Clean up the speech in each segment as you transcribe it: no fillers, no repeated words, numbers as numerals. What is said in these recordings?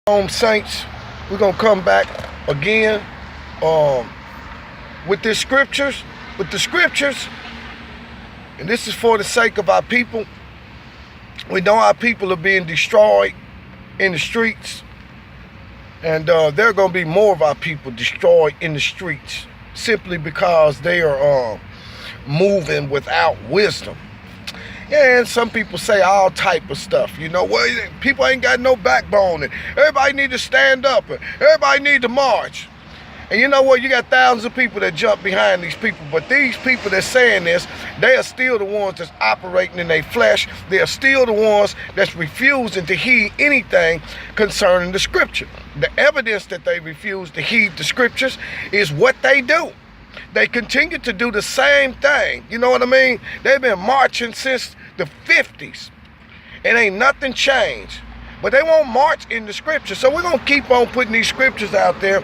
Saints, we're gonna come back again with the scriptures, and this is for the sake of our people. We know our people are being destroyed in the streets, and there are gonna be more of our people destroyed in the streets simply because they are moving without wisdom. And some people say all type of stuff. You know, well, people ain't got no backbone, and everybody need to stand up, and everybody need to march. And you know what? You got thousands of people that jump behind these people, but these people that's saying this, they are still the ones that's operating in their flesh. They are still the ones that's refusing to heed anything concerning the scripture. The evidence that they refuse to heed the scriptures is what they do. They continue to do the same thing. You know what I mean? They've been marching since the 50s. And ain't nothing changed. But they won't march in the scripture. So we're going to keep on putting these scriptures out there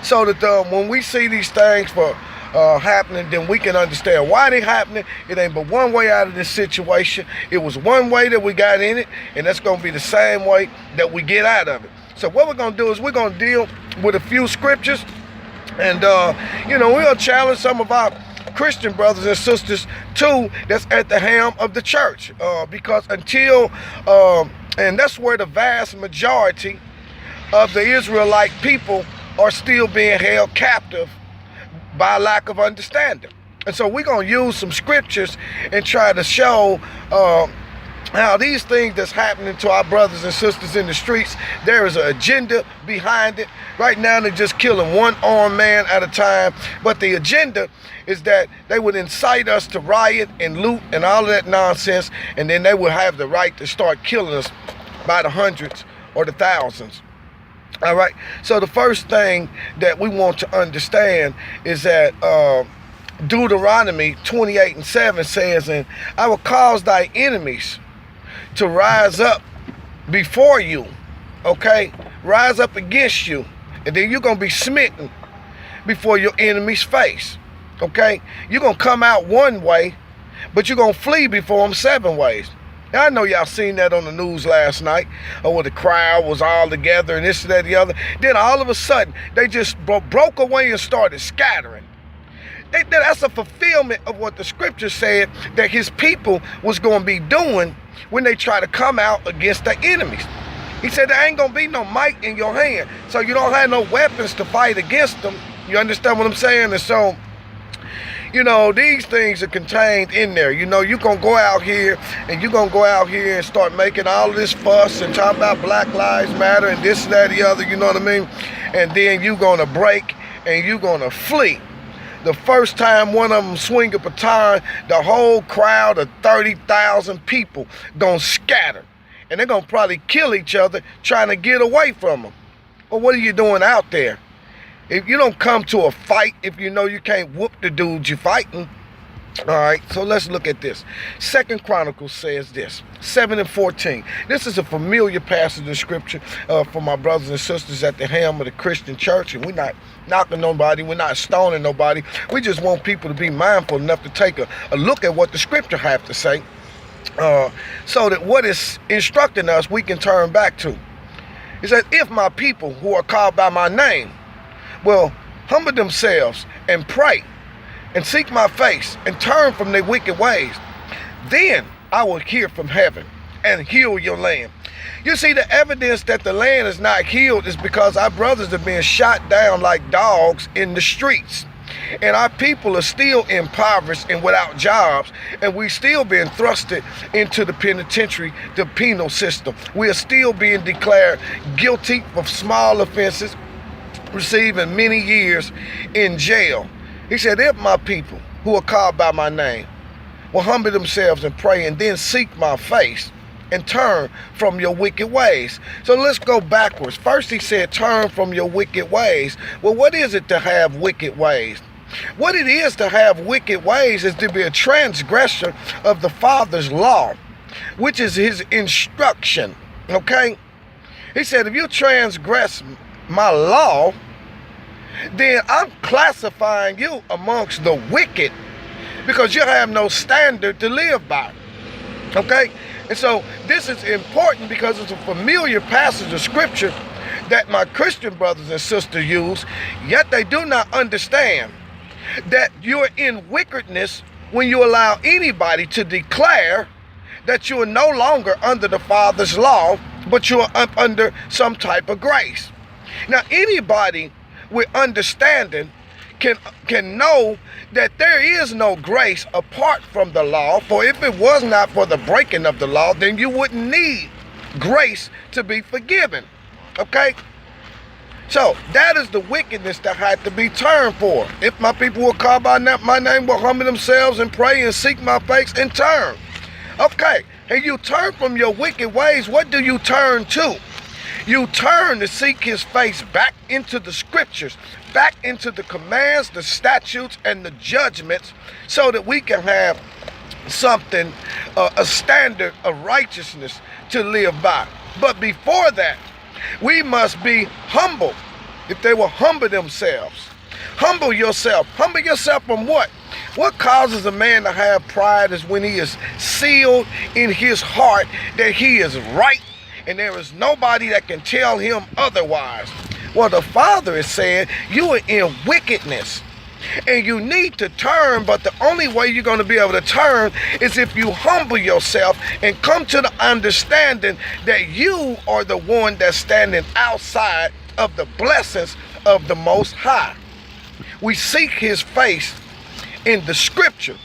so that when we see these things happening, then we can understand why they're happening. It ain't but one way out of this situation. It was one way that we got in it, and that's going to be the same way that we get out of it. So what we're going to do is we're going to deal with a few scriptures. And, we're going to challenge some of our Christian brothers and sisters, too, that's at the helm of the church. Because and that's where the vast majority of the Israelite people are still being held captive by lack of understanding. And so we're going to use some scriptures and try to show how these things that's happening to our brothers and sisters in the streets, there is an agenda behind it. Right now, they're just killing one armed man at a time. But the agenda is that they would incite us to riot and loot and all of that nonsense, and then they would have the right to start killing us by the hundreds or the thousands. All right. So the first thing that we want to understand is that Deuteronomy 28:7 says, "And I will cause thy enemies to rise up before you," okay? Rise up against you. And then you're going to be smitten before your enemy's face, okay? You're going to come out one way, but you're going to flee before them 7 ways. Now, I know y'all seen that on the news last night, where the crowd was all together and this, that, the other. Then all of a sudden, they just broke away and started scattering. That's a fulfillment of what the scripture said that his people was going to be doing when they try to come out against their enemies. He said there ain't going to be no might in your hand, so you don't have no weapons to fight against them. You understand what I'm saying? And so, these things are contained in there. You're going to go out here and start making all of this fuss and talk about Black Lives Matter and this, that, the other, you know what I mean? And then you're going to break and you're going to flee. The first time one of them swing a baton, the whole crowd of 30,000 people gonna scatter. And they're gonna probably kill each other trying to get away from them. Well, what are you doing out there? If you don't come to a fight, if you know you can't whoop the dudes you're fighting. All right, so let's look at this. 2 Chronicles says this, 7:14. This is a familiar passage of scripture for my brothers and sisters at the helm of the Christian church. And we're not knocking nobody, we're not stoning nobody. We just want people to be mindful enough to take a look at what the scripture have to say, so that what is instructing us, we can turn back to. It says, "If my people who are called by my name will humble themselves and pray, and seek my face, and turn from their wicked ways, then I will hear from heaven and heal your land." You see, the evidence that the land is not healed is because our brothers are being shot down like dogs in the streets. And our people are still impoverished and without jobs, and we still being thrusted into the penitentiary, the penal system. We are still being declared guilty of small offenses, receiving many years in jail. He said, "If my people who are called by my name will humble themselves and pray and then seek my face and turn from your wicked ways." So let's go backwards. First he said, turn from your wicked ways. Well, what is it to have wicked ways? What it is to have wicked ways is to be a transgressor of the Father's law, which is his instruction, okay? He said, if you transgress my law, then I'm classifying you amongst the wicked because you have no standard to live by. Okay? And so this is important because it's a familiar passage of scripture that my Christian brothers and sisters use, yet they do not understand that you're in wickedness when you allow anybody to declare that you are no longer under the Father's law, but you are up under some type of grace. Now, anybody with understanding can know that there is no grace apart from the law, for if it was not for the breaking of the law, then you wouldn't need grace to be forgiven. Okay? So that is the wickedness that had to be turned for. If my people will call by my name, will humble themselves and pray and seek my face and turn. Okay, and you turn from your wicked ways, what do you turn to? You turn to seek his face back into the scriptures, back into the commands, the statutes, and the judgments, so that we can have something, a standard of righteousness to live by. But before that, we must be humble. If they will humble themselves. Humble yourself. Humble yourself from what? What causes a man to have pride is when he is sealed in his heart that he is right and there is nobody that can tell him otherwise. Well, the Father is saying you are in wickedness and you need to turn, but the only way you're going to be able to turn is if you humble yourself and come to the understanding that you are the one that's standing outside of the blessings of the Most High. We seek his face in the scripture.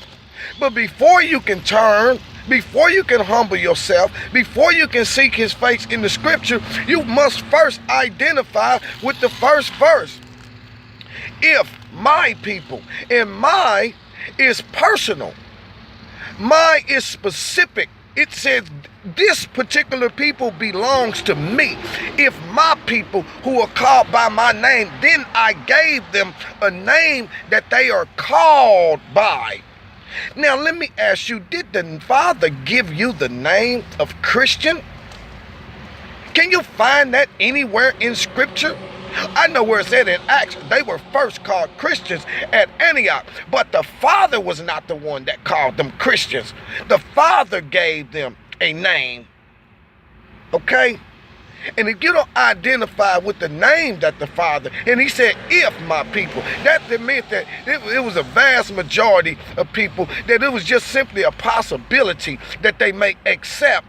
But before you can turn, before you can humble yourself, before you can seek his face in the scripture, you must first identify with the first verse. If my people, and my is personal, my is specific. It says this particular people belongs to me. If my people who are called by my name, then I gave them a name that they are called by. Now let me ask you, did the Father give you the name of Christian? Can you find that anywhere in scripture? I know where it said in Acts, they were first called Christians at Antioch, but the Father was not the one that called them Christians. The Father gave them a name. Okay? And if you don't identify with the name that the Father, and he said, if my people, that meant that it was a vast majority of people, that it was just simply a possibility that they may accept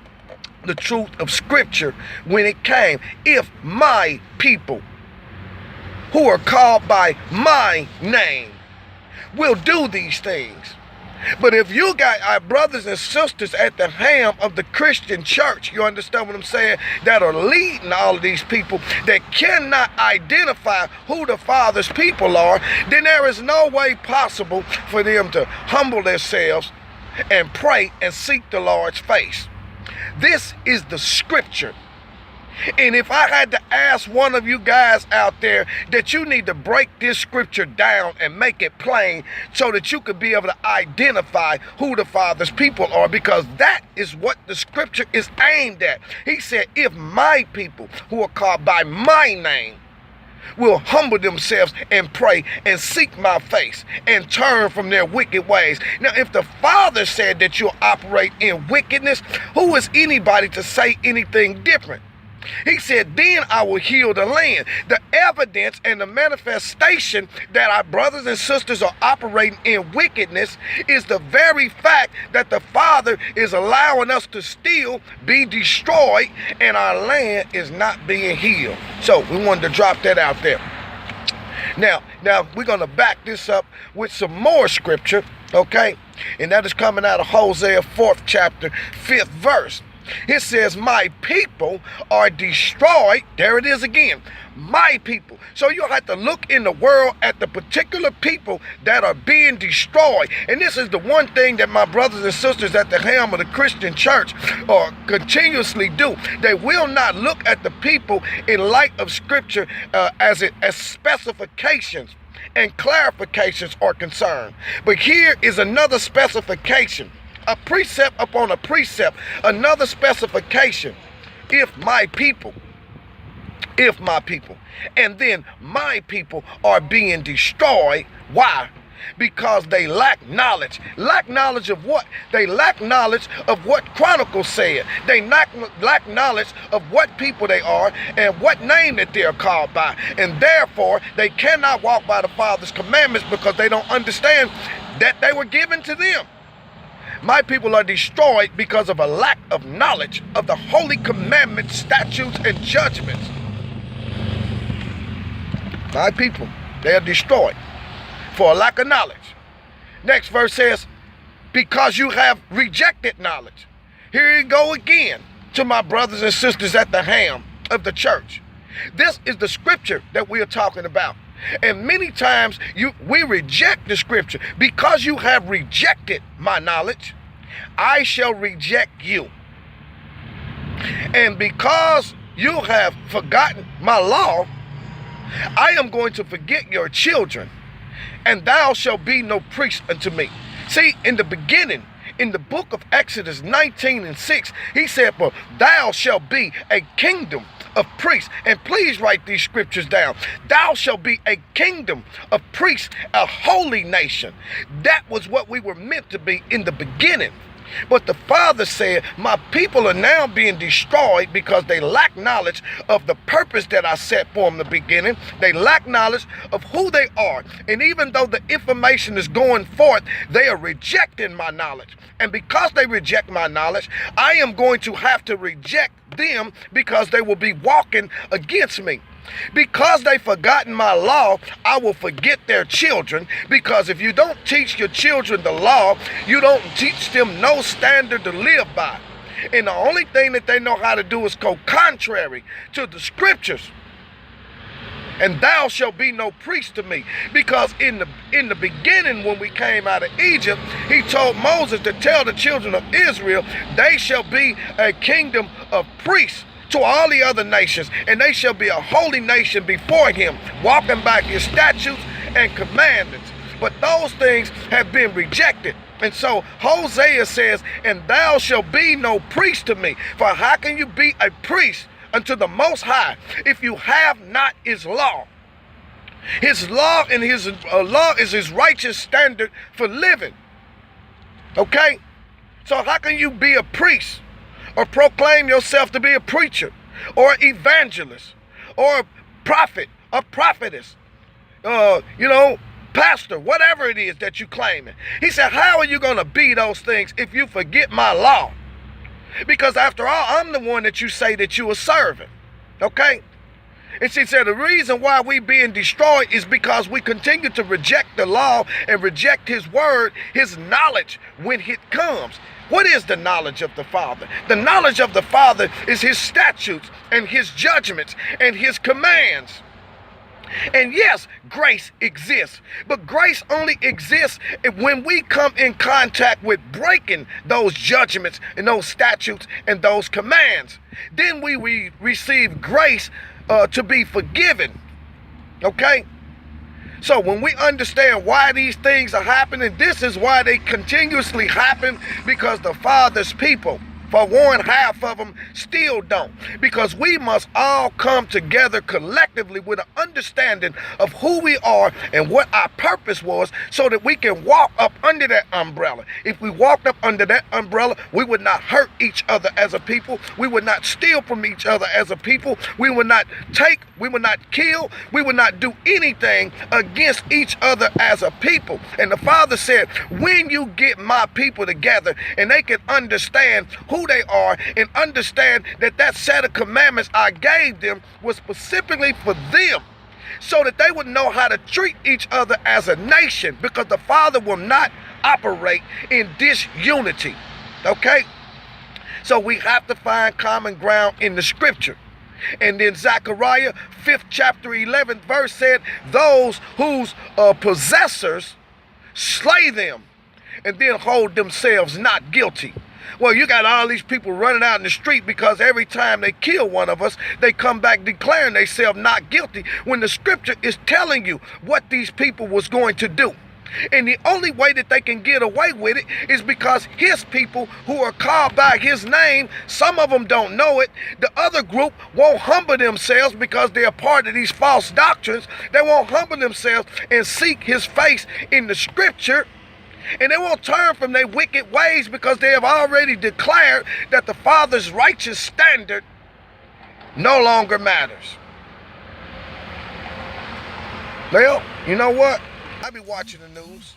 the truth of Scripture when it came. If my people who are called by my name will do these things. But if you got our brothers and sisters at the helm of the Christian church, you understand what I'm saying, that are leading all of these people that cannot identify who the Father's people are, then there is no way possible for them to humble themselves and pray and seek the Lord's face. This is the scripture. And if I had to ask one of you guys out there that you need to break this scripture down and make it plain so that you could be able to identify who the Father's people are, because that is what the scripture is aimed at. He said, if my people who are called by my name will humble themselves and pray and seek my face and turn from their wicked ways. Now, if the Father said that you'll operate in wickedness, who is anybody to say anything different? He said, then I will heal the land. The evidence and the manifestation that our brothers and sisters are operating in wickedness is the very fact that the Father is allowing us to still be destroyed and our land is not being healed. So we wanted to drop that out there. Now we're going to back this up with some more scripture, okay? And that is coming out of Hosea 4th chapter, 5th verse. It says, my people are destroyed. There it is again. My people. So you have to look in the world at the particular people that are being destroyed. And this is the one thing that my brothers and sisters at the helm of the Christian church continuously do. They will not look at the people in light of scripture as specifications and clarifications are concerned. But here is another specification. A precept upon a precept, another specification. If my people, and then my people are being destroyed. Why? because they lack knowledge. Lack knowledge of what? They lack knowledge of what Chronicles said. They lack knowledge of what people they are and what name that they are called by. And therefore, they cannot walk by the Father's commandments because they don't understand that they were given to them. My people are destroyed because of a lack of knowledge of the holy commandments, statutes, and judgments. My people, they are destroyed for a lack of knowledge. Next verse says, because you have rejected knowledge. Here you go again to my brothers and sisters at the helm of the church. This is the scripture that we are talking about. And many times we reject the scripture. Because you have rejected my knowledge, I shall reject you. And because you have forgotten my law, I am going to forget your children, and thou shalt be no priest unto me. See, in the beginning, in the book of Exodus 19:6, he said, for thou shalt be a kingdom of priests. And please write these scriptures down. Thou shalt be a kingdom of priests, a holy nation. That was what we were meant to be in the beginning. But the Father said, my people are now being destroyed because they lack knowledge of the purpose that I set for them in the beginning. They lack knowledge of who they are. And even though the information is going forth, they are rejecting my knowledge. And because they reject my knowledge, I am going to have to reject them because they will be walking against me. Because they've forgotten my law, I will forget their children. Because if you don't teach your children the law, you don't teach them no standard to live by. And the only thing that they know how to do is go contrary to the scriptures. And thou shalt be no priest to me. Because in the beginning, when we came out of Egypt, he told Moses to tell the children of Israel, they shall be a kingdom of priests to all the other nations, and they shall be a holy nation before him, walking by his statutes and commandments. But those things have been rejected. And so Hosea says, and thou shalt be no priest to me. For how can you be a priest unto the Most High if you have not his law? His law and his law is his righteous standard for living. Okay? So how can you be a priest or proclaim yourself to be a preacher or evangelist or a prophet or prophetess, pastor, whatever it is that you claiming? He said, how are you going to be those things if you forget my law? Because after all, I'm the one that you say that you are serving. Okay? And she said the reason why we being destroyed is because we continue to reject the law and reject his word, his knowledge when it comes. What is the knowledge of the Father? The knowledge of the Father is his statutes and his judgments and his commands. And yes, grace exists, but grace only exists when we come in contact with breaking those judgments and those statutes and those commands. Then we receive grace to be forgiven. Okay? So when we understand why these things are happening, this is why they continuously happen, because the Father's people, for one half of them, still don't. Because we must all come together collectively with an understanding of who we are and what our purpose was, so that we can walk up under that umbrella. If we walked up under that umbrella, we would not hurt each other as a people. We would not steal from each other as a people. We would not take, we would not kill, we would not do anything against each other as a people. And the Father said, when you get my people together and they can understand who they are and understand that that set of commandments I gave them was specifically for them, so that they would know how to treat each other as a nation, because the Father will not operate in disunity. Okay? So we have to find common ground in the scripture. And then Zechariah 5th chapter 11th verse said, those whose possessors slay them and then hold themselves not guilty. Well, you got all these people running out in the street because every time they kill one of us, they come back declaring themselves not guilty, when the scripture is telling you what these people was going to do. And the only way that they can get away with it is because his people who are called by his name, some of them don't know it. The other group won't humble themselves because they're part of these false doctrines. They won't humble themselves and seek his face in the scripture. And they won't turn from their wicked ways because they have already declared that the Father's righteous standard no longer matters. Well, you know what? I be watching the news.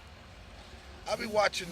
I be watching